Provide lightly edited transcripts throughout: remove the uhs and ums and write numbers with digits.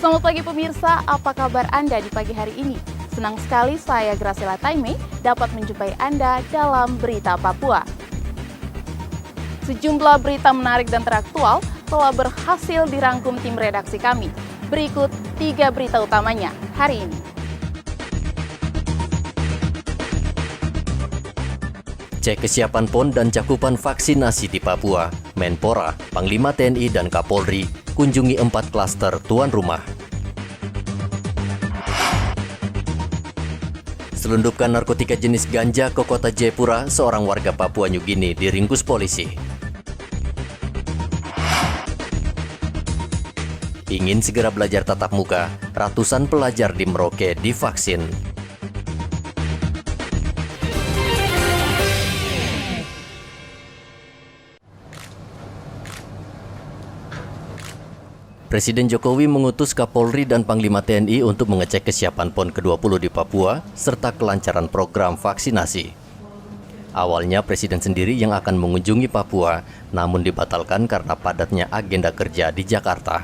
Selamat pagi pemirsa, apa kabar Anda di pagi hari ini? Senang sekali saya Graciela Taime dapat menjumpai Anda dalam Berita Papua. Sejumlah berita menarik dan teraktual telah berhasil dirangkum tim redaksi kami. Berikut 3 berita utamanya hari ini. Cek kesiapan PON dan cakupan vaksinasi di Papua. Menpora, Panglima TNI dan Kapolri kunjungi 4 klaster tuan rumah. Selundupkan narkotika jenis ganja ke kota Jayapura, seorang warga Papua New Guinea diringkus polisi. Ingin segera belajar tatap muka, ratusan pelajar di Merauke divaksin. Presiden Jokowi mengutus Kapolri dan Panglima TNI untuk mengecek kesiapan PON ke-20 di Papua serta kelancaran program vaksinasi. Awalnya Presiden sendiri yang akan mengunjungi Papua, namun dibatalkan karena padatnya agenda kerja di Jakarta.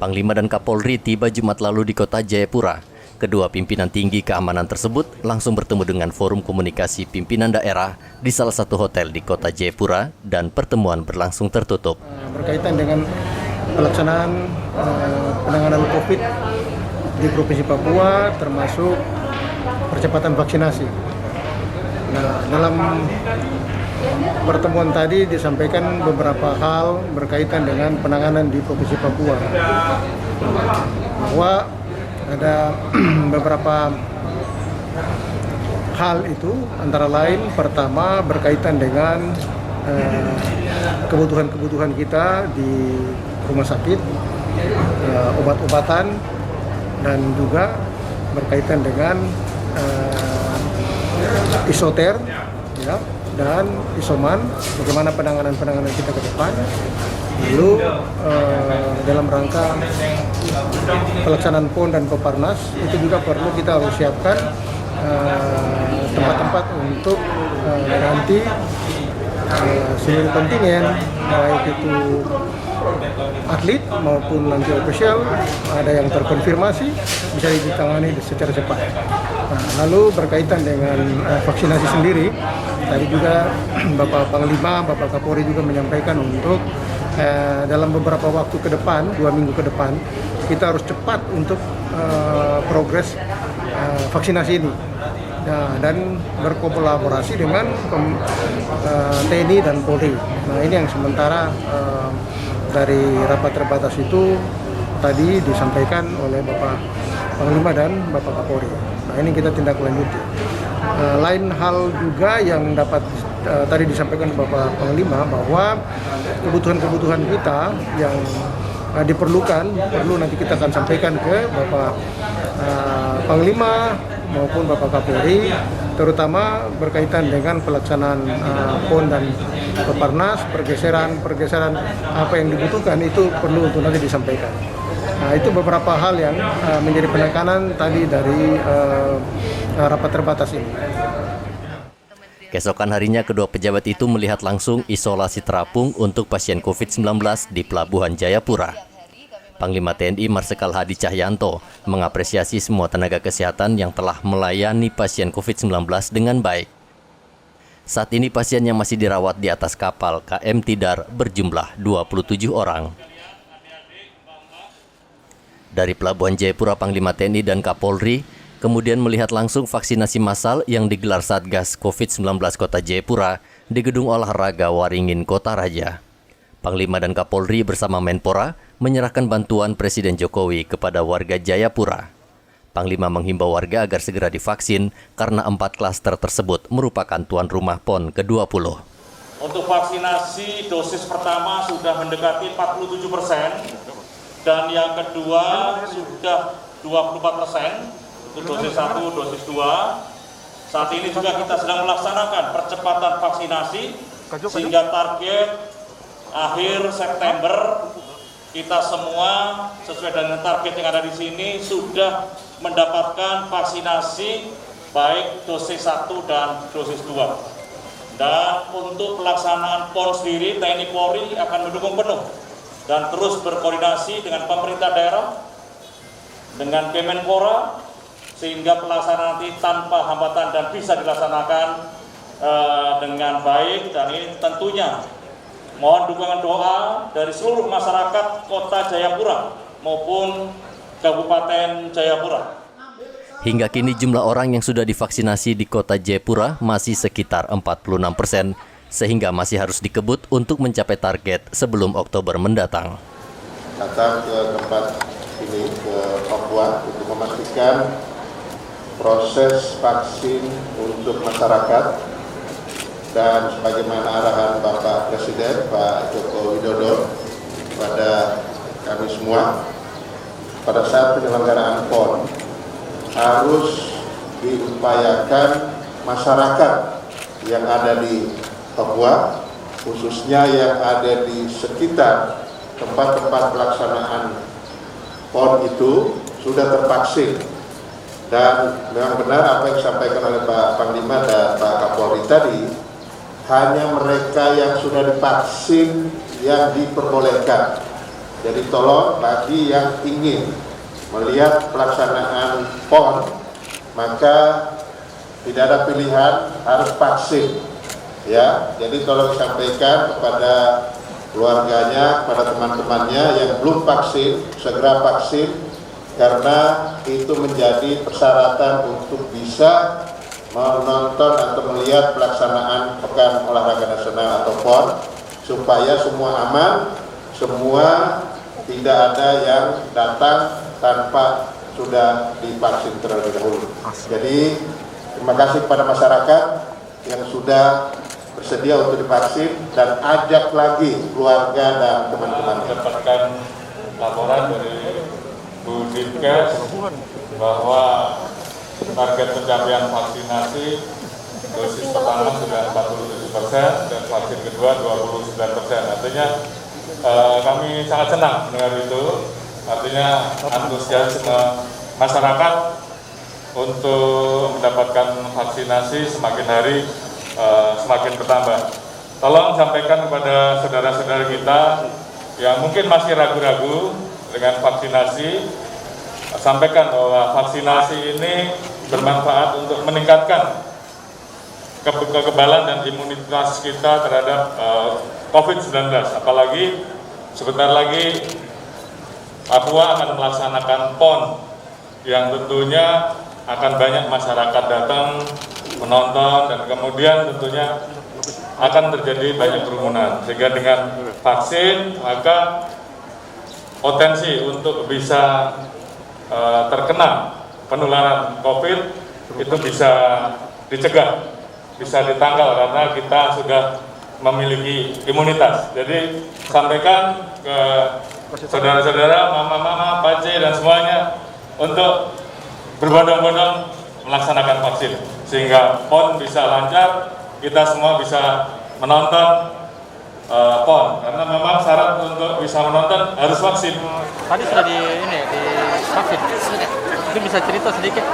Panglima dan Kapolri tiba Jumat lalu di kota Jayapura. Kedua pimpinan tinggi keamanan tersebut langsung bertemu dengan forum komunikasi pimpinan daerah di salah satu hotel di kota Jayapura dan pertemuan berlangsung tertutup. Berkaitan dengan pelaksanaan penanganan COVID di Provinsi Papua, termasuk percepatan vaksinasi. Nah, dalam pertemuan tadi disampaikan beberapa hal berkaitan dengan penanganan di Provinsi Papua, bahwa ada beberapa hal itu, antara lain pertama berkaitan dengan kebutuhan-kebutuhan kita di rumah sakit, obat-obatan, dan juga berkaitan dengan isoter, ya, dan isoman, bagaimana penanganan kita ke depan. Lalu dalam rangka pelaksanaan PON dan Peparnas itu juga perlu kita harus siapkan tempat-tempat untuk nanti seluruh kontingen, baik itu atlet maupun nanti ofisial, ada yang terkonfirmasi bisa ditangani secara cepat. Nah, lalu berkaitan dengan vaksinasi sendiri, tadi juga Bapak Panglima, Bapak Kapolri juga menyampaikan untuk dalam beberapa waktu ke depan, 2 minggu ke depan, kita harus cepat untuk progres vaksinasi ini. Nah, dan berkolaborasi dengan TNI dan Polri. Nah, ini yang sementara dari rapat terbatas itu tadi disampaikan oleh Bapak Panglima dan Bapak Kapolri. Nah, ini kita tindak lanjuti. Lain hal juga yang dapat tadi disampaikan Bapak Panglima, bahwa kebutuhan-kebutuhan kita yang diperlukan, perlu nanti kita akan sampaikan ke Bapak Panglima maupun Bapak Kapolri, terutama berkaitan dengan pelaksanaan PON dan Peparnas, pergeseran apa yang dibutuhkan itu perlu untuk nanti disampaikan. Nah, itu beberapa hal yang menjadi penekanan tadi dari rapat terbatas ini. Keesokan harinya kedua pejabat itu melihat langsung isolasi terapung untuk pasien COVID-19 di Pelabuhan Jayapura. Panglima TNI Marsikal Hadi Cahyanto mengapresiasi semua tenaga kesehatan yang telah melayani pasien COVID-19 dengan baik. Saat ini pasien yang masih dirawat di atas kapal KM Tidar berjumlah 27 orang. Dari Pelabuhan Jayapura, Panglima TNI dan Kapolri kemudian melihat langsung vaksinasi massal yang digelar Satgas COVID-19 Kota Jayapura di Gedung Olahraga Waringin, Kota Raja. Panglima dan Kapolri bersama Menpora menyerahkan bantuan Presiden Jokowi kepada warga Jayapura. Panglima menghimbau warga agar segera divaksin karena 4 klaster tersebut merupakan tuan rumah PON ke-20. Untuk vaksinasi dosis pertama sudah mendekati 47%, dan yang kedua sudah 24%, itu dosis 1, dosis 2. Saat ini juga kita sedang melaksanakan percepatan vaksinasi, sehingga target akhir September kita semua sesuai dengan target yang ada di sini sudah mendapatkan vaksinasi baik dosis 1 dan dosis 2. Dan untuk pelaksanaan PON sendiri, TNI Polri akan mendukung penuh dan terus berkoordinasi dengan pemerintah daerah, dengan Kemenpora, sehingga pelaksanaan nanti tanpa hambatan dan bisa dilaksanakan dengan baik. Dan ini tentunya mohon dukungan doa dari seluruh masyarakat Kota Jayapura maupun Kabupaten Jayapura. Hingga kini jumlah orang yang sudah divaksinasi di Kota Jayapura masih sekitar 46%, sehingga masih harus dikebut untuk mencapai target sebelum Oktober mendatang. Datang ke tempat ini, ke Papua, untuk memastikan proses vaksin untuk masyarakat, dan sebagaimana arahan Bapak Presiden, Pak Joko Widodo, pada kami semua, pada saat penyelenggaraan PON, harus diupayakan masyarakat yang ada di Papua, khususnya yang ada di sekitar tempat-tempat pelaksanaan PON itu sudah tervaksin. Dan memang benar apa yang disampaikan oleh Pak Panglima dan Pak Kapolri tadi, hanya mereka yang sudah divaksin yang diperbolehkan. Jadi tolong bagi yang ingin melihat pelaksanaan PON, maka tidak ada pilihan, harus vaksin. Ya, jadi tolong disampaikan kepada keluarganya, kepada teman-temannya yang belum vaksin, segera vaksin, karena itu menjadi persyaratan untuk bisa menonton atau melihat pelaksanaan Pekan Olahraga Nasional atau PON, supaya semua aman, semua tidak ada yang datang tanpa sudah divaksin terlebih dahulu. Jadi terima kasih kepada masyarakat yang sudah bersedia untuk divaksin, dan ajak lagi keluarga dan teman-teman. Dapatkan laporan dari Bu Dinkes bahwa target pencapaian vaksinasi dosis pertama sudah 47% dan vaksin kedua 29%. Artinya kami sangat senang mendengar itu. Artinya antusiasme masyarakat untuk mendapatkan vaksinasi semakin hari semakin bertambah. Tolong sampaikan kepada saudara-saudara kita yang mungkin masih ragu-ragu dengan vaksinasi, sampaikan bahwa vaksinasi ini bermanfaat untuk meningkatkan kekebalan dan imunitas kita terhadap COVID-19. Apalagi sebentar lagi Papua akan melaksanakan PON yang tentunya akan banyak masyarakat datang menonton, dan kemudian tentunya akan terjadi banyak kerumunan. Sehingga dengan vaksin maka potensi untuk bisa terkena penularan COVID itu bisa dicegah, bisa ditangkal karena kita sudah memiliki imunitas. Jadi sampaikan ke saudara-saudara, mama-mama, pakcik dan semuanya untuk berbondong-bondong melaksanakan vaksin sehingga PON bisa lancar, kita semua bisa menonton PON, karena memang syarat untuk bisa menonton harus vaksin. Tadi sudah divaksin. Sudah. Mungkin bisa cerita sedikit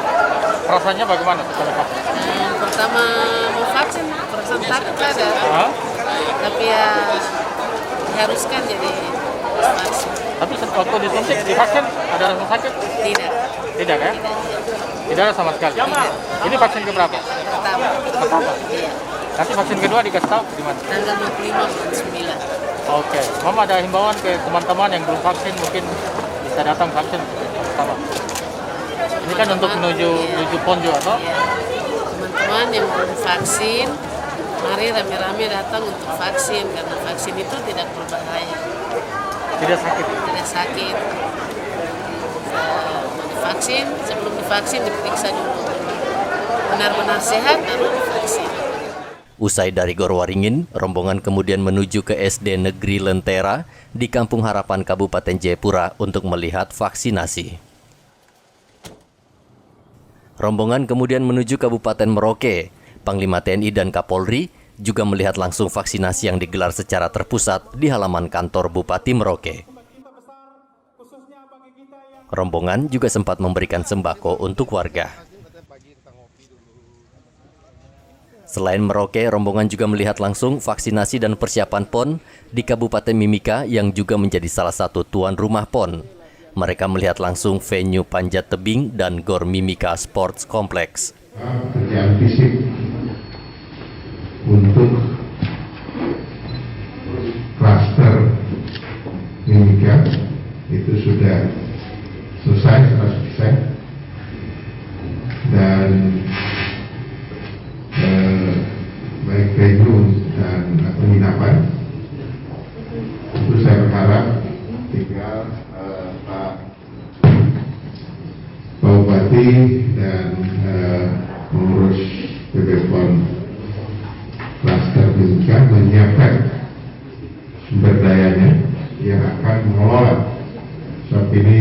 rasanya bagaimana setelah vaksin? Pertama mau vaksin, perasaan takut ada. Tapi ya diharuskan jadi vaksin. Tapi waktu disuntik, divaksin ada rasa sakit? Tidak. Tidak ya? Tidak ada sama sekali. Ini vaksin keberapa? Pertama. Pertama. Iya. Nanti vaksin kedua dikasih tahu di mana? Tanggal 25 bulan 9. Oke. Mama ada himbauan ke teman-teman yang belum vaksin, mungkin bisa datang vaksin pertama. Ini kan untuk menuju PON juga, toh? Iya. Teman-teman yang belum vaksin, mari rame-rame datang untuk vaksin, karena vaksin itu tidak berbahaya. Tidak sakit. Tidak sakit. Divaksin, sebelum divaksin diperiksa dulu. Benar-benar sehat, baru divaksin. Usai dari Gorwaringin, rombongan kemudian menuju ke SD Negeri Lentera di Kampung Harapan Kabupaten Jayapura untuk melihat vaksinasi. Rombongan kemudian menuju Kabupaten Merauke. Panglima TNI dan Kapolri juga melihat langsung vaksinasi yang digelar secara terpusat di halaman kantor Bupati Merauke. Rombongan juga sempat memberikan sembako untuk warga. Selain Merauke, rombongan juga melihat langsung vaksinasi dan persiapan PON di Kabupaten Mimika yang juga menjadi salah satu tuan rumah PON. Mereka melihat langsung venue Panjat Tebing dan Gor Mimika Sports Complex. Kerjaan fisik untuk klaster Mimika itu sudah selesai 100%, dan baik venue dan penginapan itu saya berharap tinggal Pak Bupati dan pengurus PB-PON klaster Mimika menyiapkan sumber dayanya yang akan mengelola. Sebab ini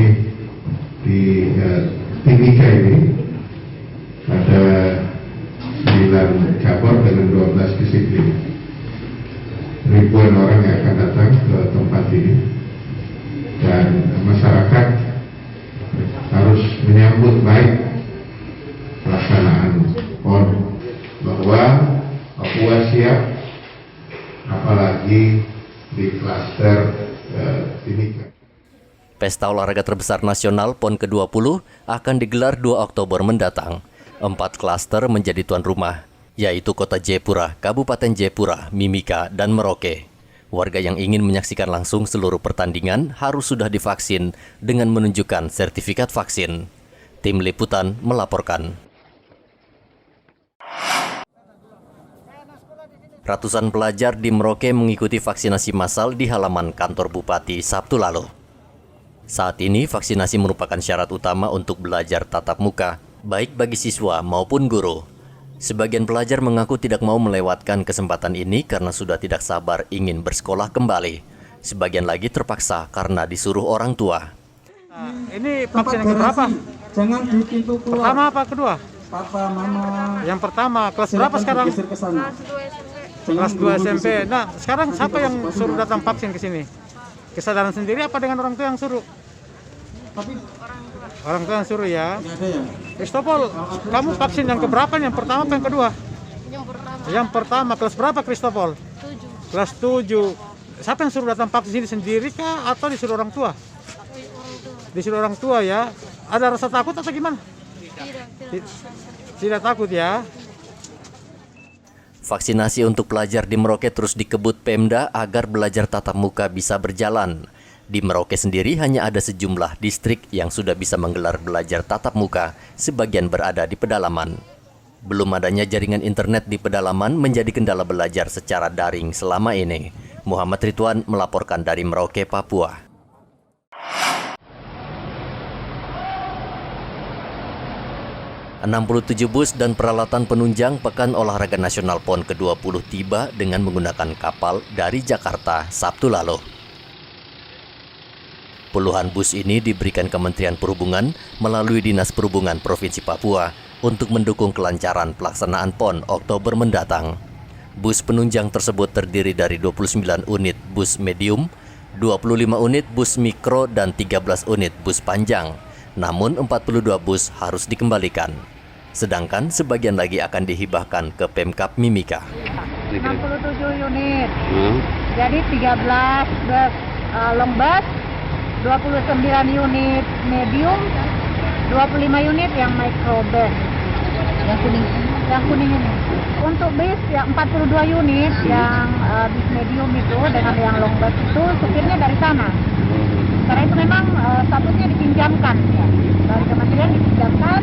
di Timika ini ada 9 cabur dengan 12 disiplin. Ribuan orang yang akan datang ke tempat ini, dan masyarakat harus menyambut baik pelaksanaan PON, bahwa Papua siap, apalagi di klaster Timika. Pesta olahraga terbesar nasional PON ke-20 akan digelar 2 Oktober mendatang. 4 klaster menjadi tuan rumah, yaitu Kota Jayapura, Kabupaten Jayapura, Mimika, dan Merauke. Warga yang ingin menyaksikan langsung seluruh pertandingan harus sudah divaksin dengan menunjukkan sertifikat vaksin. Tim Liputan melaporkan. Ratusan pelajar di Merauke mengikuti vaksinasi massal di halaman kantor Bupati Sabtu lalu. Saat ini, vaksinasi merupakan syarat utama untuk belajar tatap muka, baik bagi siswa maupun guru. Sebagian pelajar mengaku tidak mau melewatkan kesempatan ini karena sudah tidak sabar ingin bersekolah kembali. Sebagian lagi terpaksa karena disuruh orang tua. Ini vaksin yang keberapa? Jangan di pintu keluar. Pertama apa kedua? Papa, mama. Yang pertama, kelas berapa sekarang? Kelas 2 SMP. Nah, sekarang siapa yang suruh datang vaksin ke sini? Kesadaran sendiri apa dengan orang tua yang suruh? Orang tua yang suruh ya. Kristopol, kamu vaksin yang keberapa? Yang pertama apa yang kedua? Yang pertama. Kelas berapa Kristopol? 7. Kelas 7. Siapa yang suruh datang vaksin sendiri kah atau disuruh orang tua? Disuruh orang tua ya. Ada rasa takut atau gimana? Tidak takut ya. Vaksinasi untuk pelajar di Merauke terus dikebut Pemda agar belajar tatap muka bisa berjalan. Di Merauke sendiri hanya ada sejumlah distrik yang sudah bisa menggelar belajar tatap muka, sebagian berada di pedalaman. Belum adanya jaringan internet di pedalaman menjadi kendala belajar secara daring selama ini. Muhammad Ridwan melaporkan dari Merauke, Papua. ...67 bus dan peralatan penunjang Pekan Olahraga Nasional PON ke-20 tiba dengan menggunakan kapal dari Jakarta Sabtu lalu. Puluhan bus ini diberikan Kementerian Perhubungan melalui Dinas Perhubungan Provinsi Papua untuk mendukung kelancaran pelaksanaan PON Oktober mendatang. Bus penunjang tersebut terdiri dari 29 unit bus medium, 25 unit bus mikro, dan 13 unit bus panjang. Namun 42 bus harus dikembalikan. Sedangkan sebagian lagi akan dihibahkan ke Pemkab Mimika. 67 unit. Jadi 13 bus long bus, 29 unit medium, 25 unit yang micro bus. Yang kuning ini. Untuk bis yang 42 unit yang bis medium itu dengan yang long bus itu supirnya dari sana. Karena itu memang statusnya dipinjamkan ya. Dari kementerian dipinjamkan,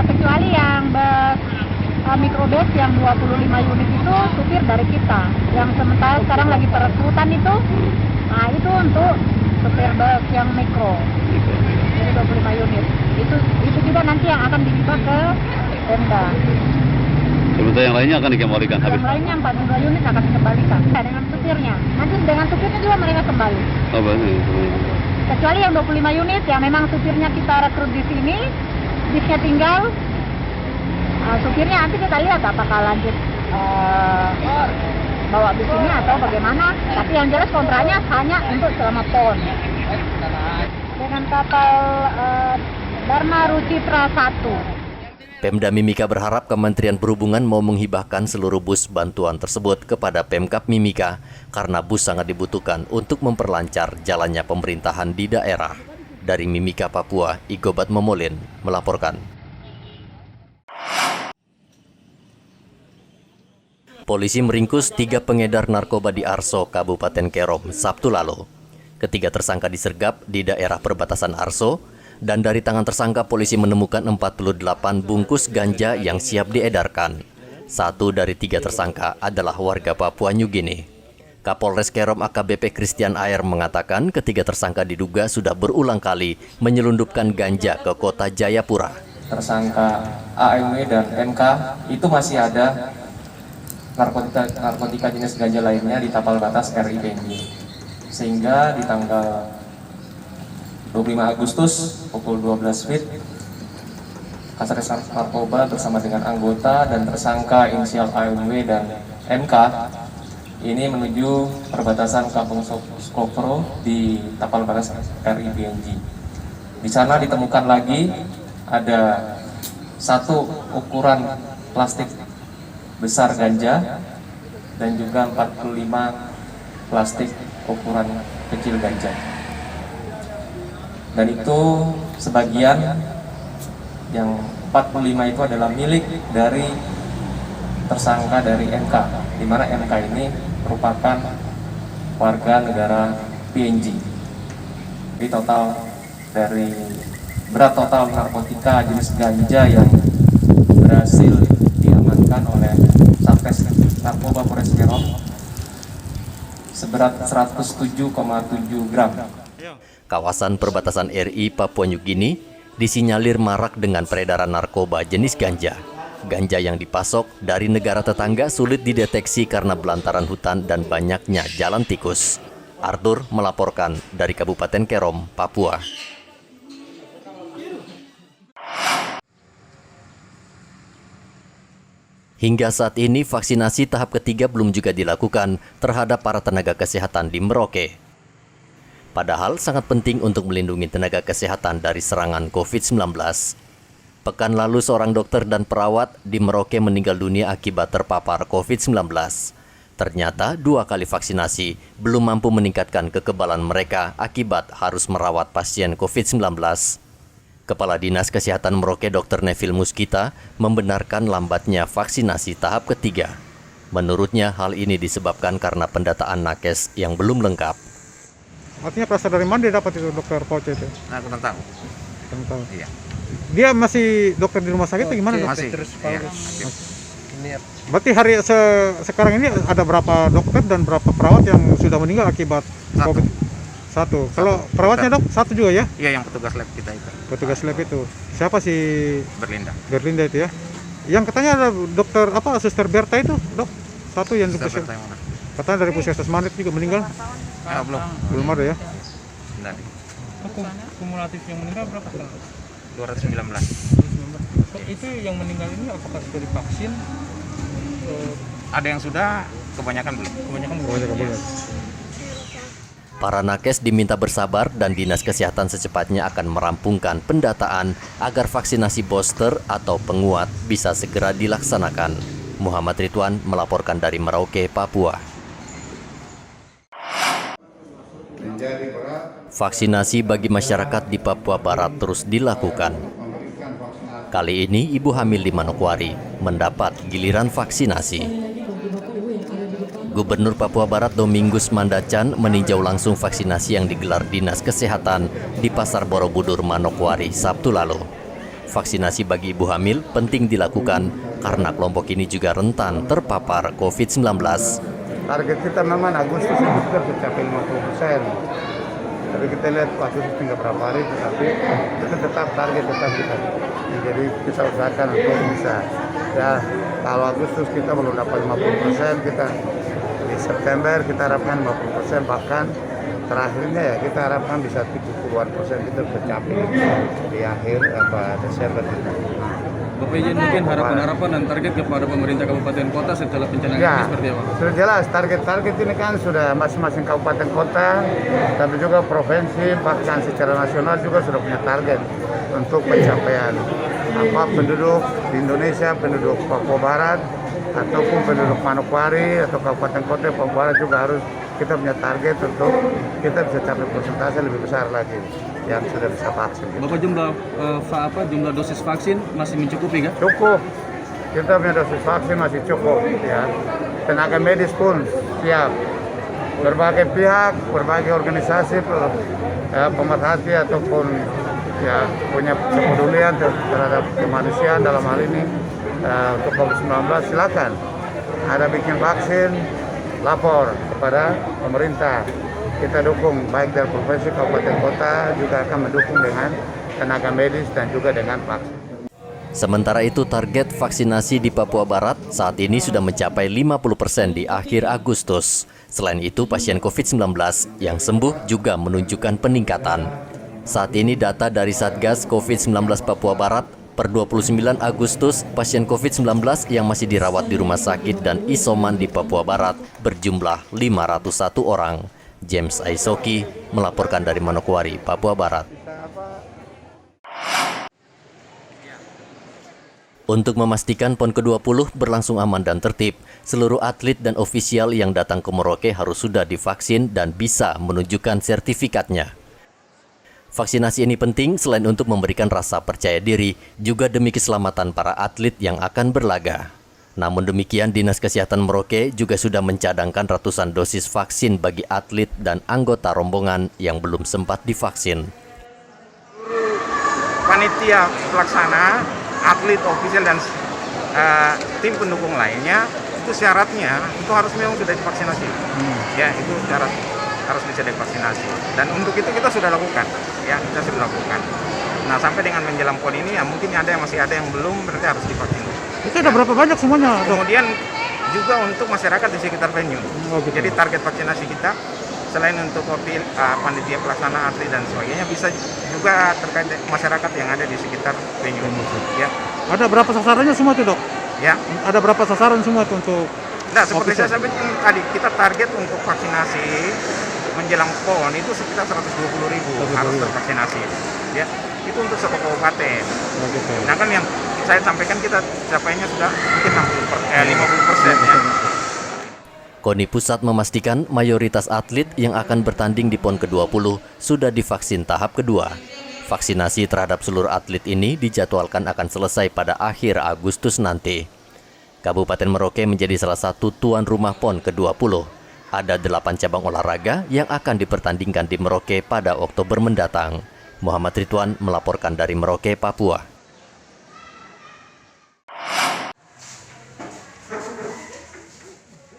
kecuali yang bus mikrobus yang 25 unit itu supir dari kita. Yang sementara sekarang lagi perekrutan itu, nah itu untuk supir bus yang mikro. Jadi 25 unit. Itu juga nanti yang akan dihibah ke Pemda. Sementara yang lainnya akan dikembalikan habis. Yang lainnya 42 unit akan dikembalikan. Dengan supirnya. Nanti dengan supirnya juga mereka kembali. Oh, baik. Kecuali yang 25 unit yang memang supirnya kita rekrut di sini, bisnya tinggal, supirnya nanti kita lihat apakah lanjut bawa bis ini atau bagaimana. Tapi yang jelas kontraknya hanya untuk selama PON. Dengan kapal Dharma Rucitra 1. Pemda Mimika berharap Kementerian Perhubungan mau menghibahkan seluruh bus bantuan tersebut kepada Pemkab Mimika karena bus sangat dibutuhkan untuk memperlancar jalannya pemerintahan di daerah. Dari Mimika, Papua, Igobat Momolin melaporkan. Polisi meringkus 3 pengedar narkoba di Arso, Kabupaten Kerom, Sabtu lalu. Ketiga tersangka disergap di daerah perbatasan Arso, dan dari tangan tersangka polisi menemukan 48 bungkus ganja yang siap diedarkan. 1 dari 3 tersangka adalah warga Papua New Guinea. Kapolres Kerom AKBP Christian Ayer mengatakan ketiga tersangka diduga sudah berulang kali menyelundupkan ganja ke kota Jayapura. Tersangka AMW dan MK itu masih ada narkotika jenis ganja lainnya di tapal batas RI PNJ. Sehingga di tanggal 25 Agustus pukul 12 WIB, Kasat Narkoba bersama dengan anggota dan tersangka inisial AMW dan MK ini menuju perbatasan Kampung Skopro di tapal batas RI PNJ. Di sana ditemukan lagi ada 1 ukuran plastik besar ganja dan juga 45 plastik ukuran kecil ganja. Dan itu sebagian yang 45 itu adalah milik dari tersangka dari MK, di mana MK ini merupakan warga negara PNG. Jadi total dari berat total narkotika jenis ganja yang berhasil diamankan oleh Satres Narkoba Polres Kerom seberat 107,7 gram. Kawasan perbatasan RI Papua New Guinea disinyalir marak dengan peredaran narkoba jenis ganja. Ganja yang dipasok dari negara tetangga sulit dideteksi karena belantaran hutan dan banyaknya jalan tikus. Arthur melaporkan dari Kabupaten Kerom, Papua. Hingga saat ini vaksinasi tahap ketiga belum juga dilakukan terhadap para tenaga kesehatan di Merauke. Padahal sangat penting untuk melindungi tenaga kesehatan dari serangan COVID-19. Pekan lalu seorang dokter dan perawat di Merauke meninggal dunia akibat terpapar COVID-19. Ternyata 2 kali vaksinasi belum mampu meningkatkan kekebalan mereka akibat harus merawat pasien COVID-19. Kepala Dinas Kesehatan Merauke Dr. Neville Muskita membenarkan lambatnya vaksinasi tahap ketiga. Menurutnya hal ini disebabkan karena pendataan nakes yang belum lengkap. Artinya perasaan dari mana dia dapat itu dokter Poce itu? Nah, kurang tahu. Iya. Dia masih dokter di rumah sakit atau gimana? Masih. Iya. Berarti hari sekarang ini ada berapa dokter dan berapa perawat yang sudah meninggal akibat COVID? 1. Kalau perawatnya dok, 1 juga ya? Iya, yang petugas lab kita itu. Petugas lab itu. Siapa sih? Berlinda. Berlinda itu ya? Yang katanya ada dokter apa, Suster Berta itu dok? 1 yang Suster Berta yang mana? Katanya dari Puskesmas Manit juga meninggal? Ya, belum ada ya? Benar. Kumulatif yang meninggal berapa? 219. Itu yang meninggal ini apakah sudah divaksin? Ada yang sudah, kebanyakan belum. Kebanyakan belum. Para nakes diminta bersabar dan Dinas Kesehatan secepatnya akan merampungkan pendataan agar vaksinasi booster atau penguat bisa segera dilaksanakan. Muhammad Ridwan melaporkan dari Merauke, Papua. Vaksinasi bagi masyarakat di Papua Barat terus dilakukan. Kali ini ibu hamil di Manokwari mendapat giliran vaksinasi. Gubernur Papua Barat Domingus Mandacan meninjau langsung vaksinasi yang digelar Dinas Kesehatan di Pasar Borobudur, Manokwari, Sabtu lalu. Vaksinasi bagi ibu hamil penting dilakukan karena kelompok ini juga rentan terpapar COVID-19. Target kita memang Agustus itu sudah mencapai 50%. Tapi kita lihat waktu itu tinggal berapa hari, tetapi itu tetap target kita. Jadi kita usahakan untuk bisa. Ya, kalau Agustus kita belum dapat 50%, kita di September kita harapkan 50%, bahkan terakhirnya ya kita harapkan bisa 70-an% itu tercapai di akhir Desember. Bapak izin mungkin harapan-harapan dan target kepada pemerintah kabupaten kota setelah bencana ini seperti apa? Sudah jelas, target-target ini kan sudah masing-masing kabupaten kota, tapi juga provinsi, bahkan secara nasional juga sudah punya target untuk pencapaian penduduk di Indonesia, penduduk Papua Barat ataupun penduduk Manokwari atau kabupaten kota Papua Barat juga harus kita punya target untuk kita bisa capai persentase lebih besar lagi yang sudah bisa vaksin. Bapak, jumlah dosis vaksin masih mencukupi kan? Cukup. Kita punya dosis vaksin masih cukup ya. Tenaga medis pun siap. Berbagai pihak, berbagai organisasi pemerhati ataupun ya punya kepedulian terhadap kemanusiaan dalam hal ini untuk COVID-19 silakan. Ada bikin vaksin, lapor kepada pemerintah. Kita dukung baik dari provinsi, kabupaten, kota juga akan mendukung dengan tenaga medis dan juga dengan vaksin. Sementara itu target vaksinasi di Papua Barat saat ini sudah mencapai 50% di akhir Agustus. Selain itu pasien COVID-19 yang sembuh juga menunjukkan peningkatan. Saat ini data dari Satgas COVID-19 Papua Barat per 29 Agustus pasien COVID-19 yang masih dirawat di rumah sakit dan isoman di Papua Barat berjumlah 501 orang. James Aisoki melaporkan dari Manokwari, Papua Barat. Untuk memastikan PON ke-20 berlangsung aman dan tertib, seluruh atlet dan ofisial yang datang ke Merauke harus sudah divaksin dan bisa menunjukkan sertifikatnya. Vaksinasi ini penting selain untuk memberikan rasa percaya diri, juga demi keselamatan para atlet yang akan berlaga. Namun demikian, Dinas Kesehatan Merauke juga sudah mencadangkan ratusan dosis vaksin bagi atlet dan anggota rombongan yang belum sempat divaksin. Panitia pelaksana, atlet, ofisial, dan tim pendukung lainnya, itu syaratnya itu harus memang sudah divaksinasi. Ya, itu syarat harus bisa divaksinasi. Dan untuk itu kita sudah lakukan, ya kita sudah lakukan. Nah, sampai dengan menjelang PON ini, ya mungkin masih ada yang belum, berarti harus divaksin. Itu ada berapa banyak semuanya? Kemudian juga untuk masyarakat di sekitar venue. Gitu. Jadi target vaksinasi kita selain untuk panitia pelaksana, atlet dan sebagainya, bisa juga terkait masyarakat yang ada di sekitar venue. Ya. Ada berapa sasarannya semua itu, Dok? Ya. Ada berapa sasaran semua itu untuk? Nah, seperti saya sampaikan tadi, kita target untuk vaksinasi menjelang PON itu sekitar 120.000 harus tervaksinasi. Ya. Itu untuk satu kabupaten. Nah, kan yang saya sampaikan kita capainya sudah mungkin 50% ya. KONI Pusat memastikan mayoritas atlet yang akan bertanding di PON ke-20 sudah divaksin tahap kedua. Vaksinasi terhadap seluruh atlet ini dijadwalkan akan selesai pada akhir Agustus nanti. Kabupaten Merauke menjadi salah satu tuan rumah PON ke-20. Ada 8 cabang olahraga yang akan dipertandingkan di Merauke pada Oktober mendatang. Muhammad Ridwan melaporkan dari Merauke, Papua.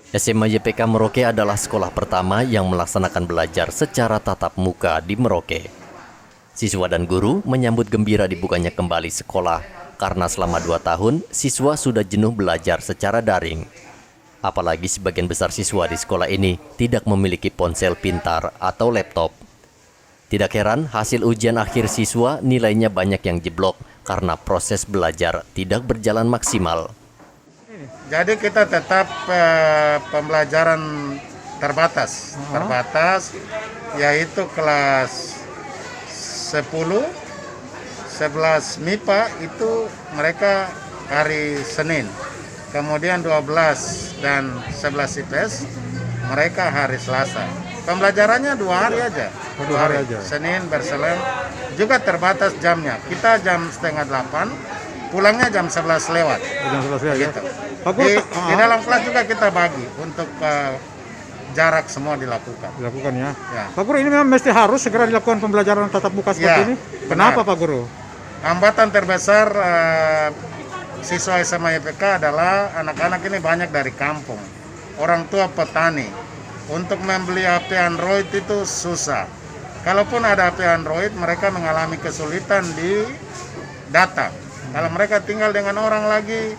SMA YPK Merauke adalah sekolah pertama yang melaksanakan belajar secara tatap muka di Merauke. Siswa dan guru menyambut gembira dibukanya kembali sekolah karena selama 2 tahun siswa sudah jenuh belajar secara daring. Apalagi sebagian besar siswa di sekolah ini tidak memiliki ponsel pintar atau laptop. Tidak heran hasil ujian akhir siswa nilainya banyak yang jeblok karena proses belajar tidak berjalan maksimal. Jadi kita tetap pembelajaran terbatas, yaitu kelas 10, 11 MIPA itu mereka hari Senin, kemudian 12 dan 11 IPS mereka hari Selasa. Pembelajarannya 2 hari aja, 2 hari aja. Senin berselang, juga terbatas jamnya. Kita jam 7:30, pulangnya jam 11 lewat. Jam 11 lewat gitu. Ya? Di dalam kelas juga kita bagi untuk jarak semua dilakukan. Dilakukan ya. Pak Guru, ini memang mesti harus segera dilakukan pembelajaran tatap muka seperti ini. Kenapa Pak Guru? Hambatan terbesar siswa SMA YPK adalah anak-anak ini banyak dari kampung. Orang tua petani. Untuk membeli HP Android itu susah. Kalaupun ada HP Android, mereka mengalami kesulitan di data. Kalau mereka tinggal dengan orang lagi,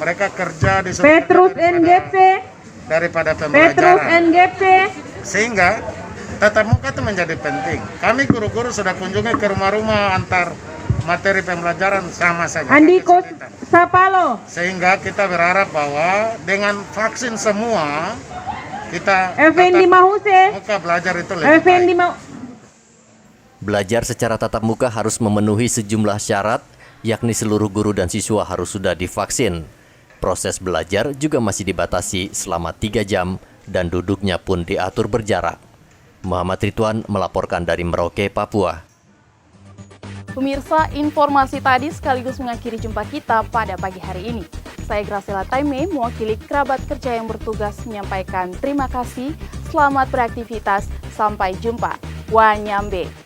mereka kerja di Petrus NGP daripada pembelajaran. Sehingga tatap muka itu menjadi penting. Kami guru-guru sudah kunjungi ke rumah-rumah antar materi pembelajaran sama saja. Andiko Sapalo. Sehingga kita berharap bahwa dengan vaksin semua kita muka belajar itu lebih baik. Belajar secara tatap muka harus memenuhi sejumlah syarat, yakni seluruh guru dan siswa harus sudah divaksin. Proses belajar juga masih dibatasi selama 3 jam dan duduknya pun diatur berjarak. Muhammad Ridwan melaporkan dari Merauke, Papua. Pemirsa, informasi tadi sekaligus mengakhiri jumpa kita pada pagi hari ini. Saya Graciela Taime, mewakili kerabat kerja yang bertugas menyampaikan terima kasih, selamat beraktivitas, sampai jumpa. Wanyambe.